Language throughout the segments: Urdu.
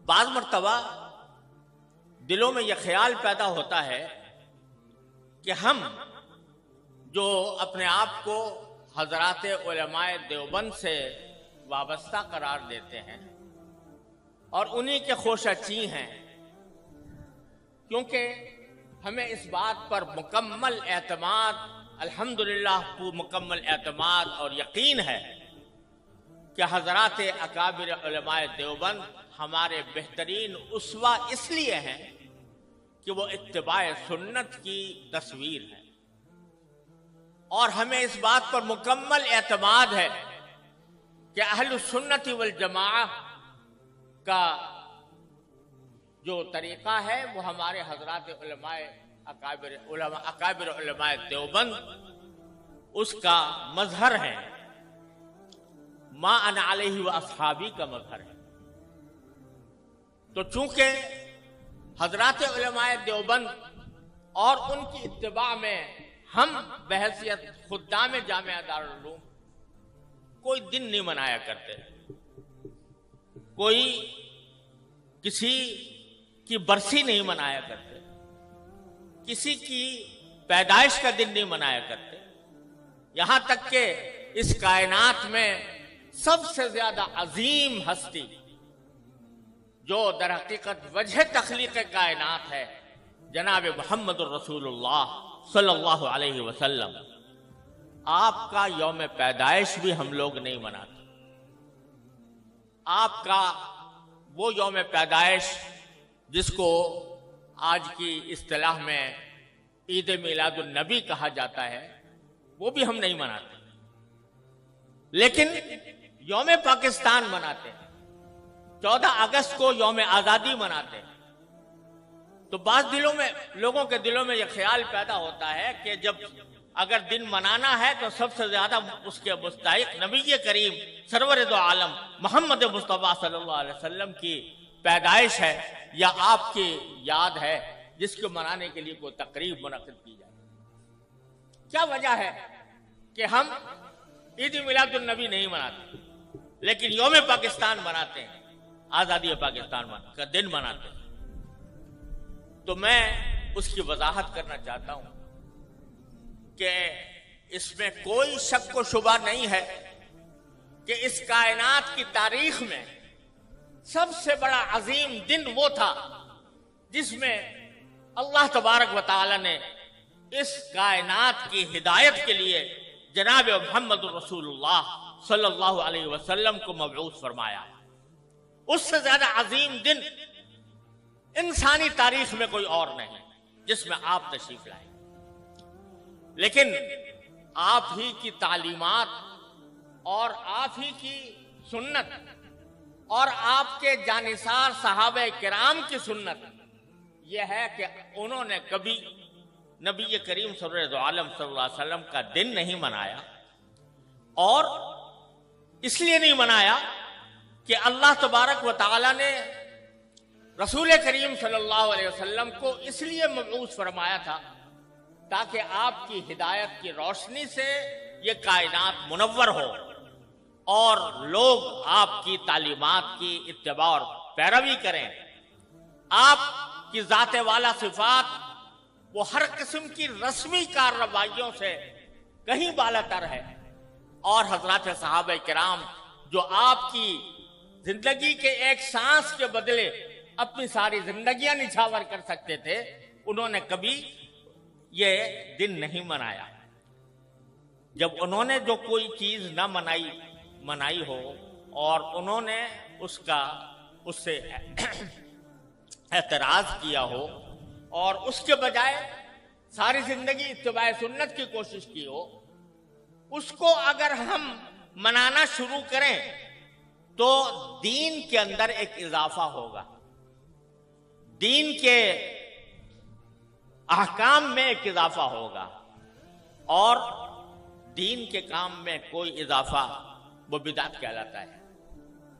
بعض مرتبہ دلوں میں یہ خیال پیدا ہوتا ہے کہ ہم جو اپنے آپ کو حضرات علماء دیوبند سے وابستہ قرار دیتے ہیں اور انہی کے خوشہ چی ہیں، کیونکہ ہمیں اس بات پر مکمل اعتماد، الحمدللہ مکمل اعتماد اور یقین ہے کہ حضرات اکابر علماء دیوبند ہمارے بہترین اسوہ اس لیے ہیں کہ وہ اتباع سنت کی تصویر ہے، اور ہمیں اس بات پر مکمل اعتماد ہے کہ اہل السنت والجماعہ کا جو طریقہ ہے وہ ہمارے حضرات اکابر علماء دیوبند اس کا مظہر ہے، ما انا علیہ و اصحابی کا مظہر ہے۔ تو چونکہ حضرات علماء دیوبند اور ان کی اتباع میں ہم بحیثیت خدام جامعہ دارالعلوم کوئی دن نہیں منایا کرتے، کوئی کسی کی برسی نہیں منایا کرتے، کسی کی پیدائش کا دن نہیں منایا کرتے، یہاں تک کہ اس کائنات میں سب سے زیادہ عظیم ہستی جو در حقیقت وجہ تخلیق کائنات ہے، جناب محمد الرسول اللہ صلی اللہ علیہ وسلم، آپ کا یوم پیدائش بھی ہم لوگ نہیں مناتے۔ آپ کا وہ یوم پیدائش جس کو آج کی اصطلاح میں عید میلاد النبی کہا جاتا ہے وہ بھی ہم نہیں مناتے، لیکن یوم پاکستان مناتے ہیں، 14 اگست کو یوم آزادی مناتے ہیں۔ تو بعض لوگوں کے دلوں میں یہ خیال پیدا ہوتا ہے کہ جب اگر دن منانا ہے تو سب سے زیادہ اس کے مستحق نبی کریم سرور دو عالم محمد مصطفیٰ صلی اللہ علیہ وسلم کی پیدائش ہے یا آپ کی یاد ہے جس کو منانے کے لیے کوئی تقریب منعقد کی جائے۔ کیا وجہ ہے کہ ہم عید میلاد النبی نہیں مناتے لیکن یوم پاکستان مناتے ہیں، آزادی پاکستان کا دن مناتے ہیں؟ تو میں اس کی وضاحت کرنا چاہتا ہوں کہ اس میں کوئی شک و شبہ نہیں ہے کہ اس کائنات کی تاریخ میں سب سے بڑا عظیم دن وہ تھا جس میں اللہ تبارک و تعالی نے اس کائنات کی ہدایت کے لیے جناب محمد رسول اللہ صلی اللہ علیہ وسلم کو مبعوث فرمایا۔ اس سے زیادہ عظیم دن انسانی تاریخ میں کوئی اور نہیں جس میں آپ تشریف لائے، لیکن آپ ہی کی تعلیمات اور آپ ہی کی سنت اور آپ کے جانثار صحابہ کرام کی سنت یہ ہے کہ انہوں نے کبھی نبی کریم صلی اللہ علیہ وسلم کا دن نہیں منایا، اور اس لیے نہیں منایا کہ اللہ تبارک و تعالی نے رسول کریم صلی اللہ علیہ وسلم کو اس لیے مبعوث فرمایا تھا تاکہ آپ کی ہدایت کی روشنی سے یہ کائنات منور ہو اور لوگ آپ کی تعلیمات کی اتباع اور پیروی کریں۔ آپ کی ذات والا صفات وہ ہر قسم کی رسمی کارروائیوں سے کہیں بالا تر ہے، اور حضرات صحابہ کرام جو آپ کی زندگی کے ایک سانس کے بدلے اپنی ساری زندگیاں نچھاور کر سکتے تھے، انہوں نے کبھی یہ دن نہیں منایا۔ جب انہوں نے جو کوئی چیز نہ منائی ہو اور انہوں نے اس سے اعتراض کیا ہو اور اس کے بجائے ساری زندگی اتباع سنت کی کوشش کی ہو، اس کو اگر ہم منانا شروع کریں تو دین کے اندر ایک اضافہ ہوگا، دین کے احکام میں ایک اضافہ ہوگا، اور دین کے کام میں کوئی اضافہ وہ بدعت کہلاتا ہے۔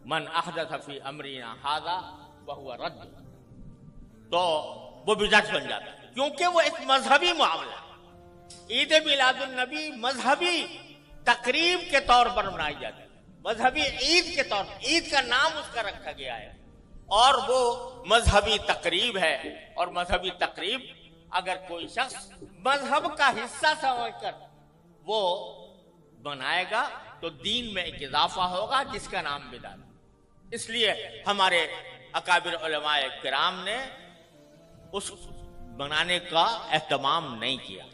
من احدث فی امرنا ھذا فہو رد، تو وہ بدعت بن جاتا ہے کیونکہ وہ ایک مذہبی معاملہ ہے۔ عید میلاد النبی مذہبی تقریب کے طور پر منائی جاتی ہے، مذہبی عید کے طور پر، عید کا نام اس کا رکھا گیا ہے، اور وہ مذہبی تقریب ہے، اور مذہبی تقریب اگر کوئی شخص مذہب کا حصہ سمجھ کر وہ بنائے گا تو دین میں ایک اضافہ ہوگا جس کا نام بدعت۔ اس لیے ہمارے اکابر علماء کرام نے اس بنانے کا اہتمام نہیں کیا۔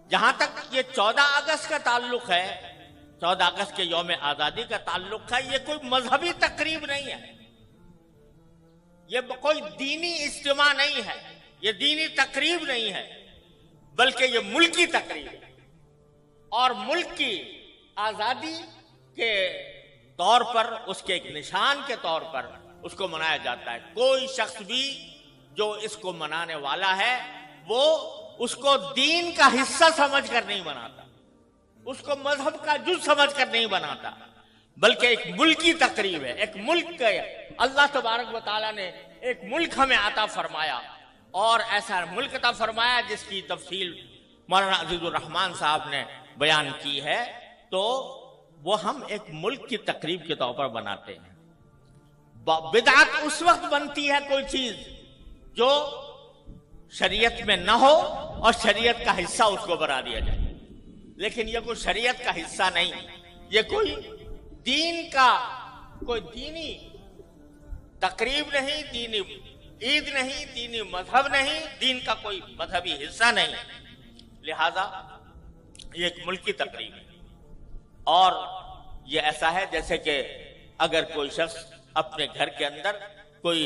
جہاں تک یہ 14 اگست کا تعلق ہے، 14 اگست کے یوم آزادی کا تعلق ہے، یہ کوئی مذہبی تقریب نہیں ہے، یہ کوئی دینی اجتماع نہیں ہے، یہ دینی تقریب نہیں ہے، بلکہ یہ ملکی تقریب ہے، اور ملک کی آزادی کے طور پر، اس کے ایک نشان کے طور پر اس کو منایا جاتا ہے۔ کوئی شخص بھی جو اس کو منانے والا ہے وہ اس کو دین کا حصہ سمجھ کر نہیں مناتا، اس کو مذہب کا جز سمجھ کر نہیں بناتا، بلکہ ایک ملکی تقریب ہے۔ ایک ملک کا اللہ تبارک و تعالیٰ نے ایک ملک ہمیں عطا فرمایا، اور ایسا ملک عطا فرمایا جس کی تفصیل مولانا عزیز الرحمان صاحب نے بیان کی ہے، تو وہ ہم ایک ملک کی تقریب کے طور پر بناتے ہیں۔ بدعت اس وقت بنتی ہے کوئی چیز جو شریعت میں نہ ہو اور شریعت کا حصہ اس کو بنا دیا جائے، لیکن یہ کوئی شریعت کا حصہ نہیں، یہ کوئی دین کا کوئی دینی تقریب نہیں، دینی عید نہیں، دینی مذہب نہیں، دین کا کوئی مذہبی حصہ نہیں، لہذا یہ ایک ملکی تقریب ہے۔ اور یہ ایسا ہے جیسے کہ اگر کوئی شخص اپنے گھر کے اندر کوئی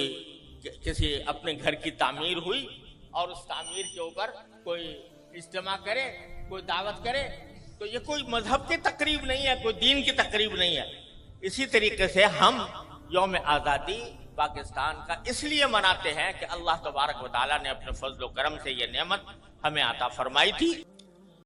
کسی اپنے گھر کی تعمیر ہوئی اور اس تعمیر کے اوپر کوئی اجتماع کرے، کوئی دعوت کرے، تو یہ کوئی مذہب کی تقریب نہیں ہے، کوئی دین کی تقریب نہیں ہے۔ اسی طریقے سے ہم یوم آزادی پاکستان کا اس لیے مناتے ہیں کہ اللہ تبارک و تعالیٰ نے اپنے فضل و کرم سے یہ نعمت ہمیں عطا فرمائی تھی۔